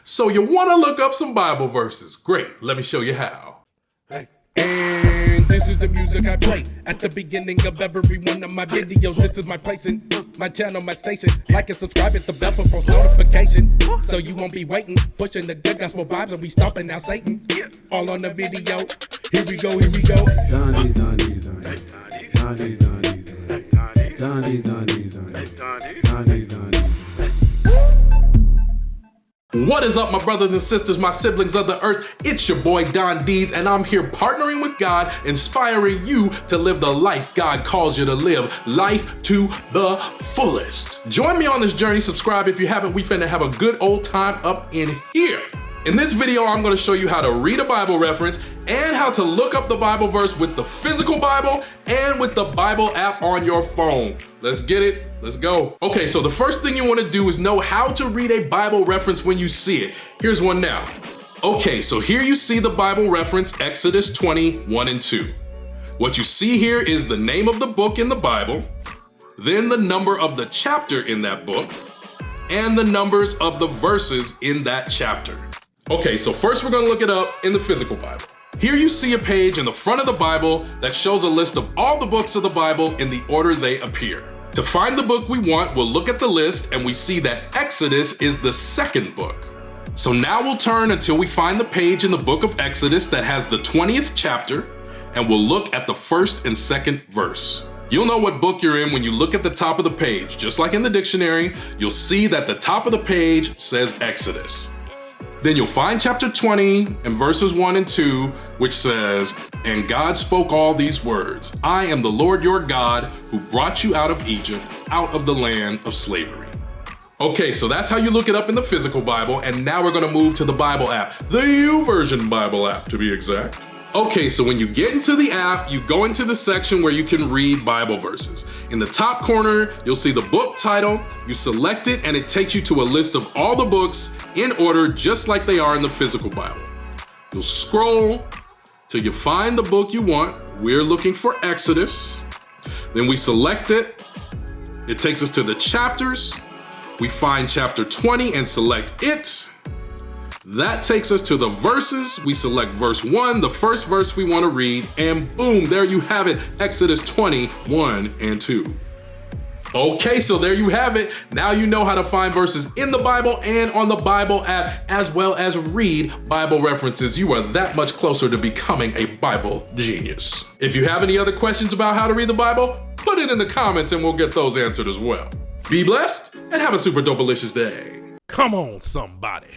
So you want to look up some Bible verses. Great, let me show you how. And this is the music I play at the beginning of every one of my videos. This is my place in my channel, my station. Like and subscribe, hit the bell for post notification, so you won't be waiting. Pushing the good gospel vibes and we stomping out Satan. All on the video. Here we go, here we go. Donnies, Donnies, Donnies, Donnies, Donnies, Donnies, Donnies, Donnies, Donnies. What is up, my brothers and sisters, my siblings of the earth? It's your boy Don Dees, and I'm here partnering with God, inspiring you to live the life God calls you to live, life to the fullest. Join me on this journey. Subscribe if you haven't. We finna have a good old time up in here. In this video, I'm gonna show you how to read a Bible reference and how to look up the Bible verse with the physical Bible and with the Bible app on your phone. Let's get it, let's go. Okay, so the first thing you wanna do is know how to read a Bible reference when you see it. Here's one now. Okay, so here you see the Bible reference, Exodus 20:1 and 2. What you see here is the name of the book in the Bible, then the number of the chapter in that book, and the numbers of the verses in that chapter. Okay, so first we're gonna look it up in the physical Bible. Here you see a page in the front of the Bible that shows a list of all the books of the Bible in the order they appear. To find the book we want, we'll look at the list and we see that Exodus is the second book. So now we'll turn until we find the page in the book of Exodus that has the 20th chapter, and we'll look at the first and second verse. You'll know what book you're in when you look at the top of the page. Just like in the dictionary, you'll see that the top of the page says Exodus. Then you'll find chapter 20 and verses 1 and 2, which says, "And God spoke all these words, I am the Lord your God who brought you out of Egypt, out of the land of slavery." Okay, so that's how you look it up in the physical Bible, and now we're gonna move to the Bible app, the YouVersion Bible app to be exact. Okay, so when you get into the app, you go into the section where you can read Bible verses. In the top corner, you'll see the book title. You select it and it takes you to a list of all the books in order just like they are in the physical Bible. You'll scroll till you find the book you want. We're looking for Exodus. Then we select it. It takes us to the chapters. We find chapter 20 and select it. That takes us to the verses. We select verse 1, the first verse we want to read, and boom, there you have it, Exodus 20:1 and 2. Okay, so there you have it. Now you know how to find verses in the Bible and on the Bible app, as well as read Bible references. You are that much closer to becoming a Bible genius. If you have any other questions about how to read the Bible, put it in the comments and we'll get those answered as well. Be blessed and have a super dope delicious day. Come on, somebody.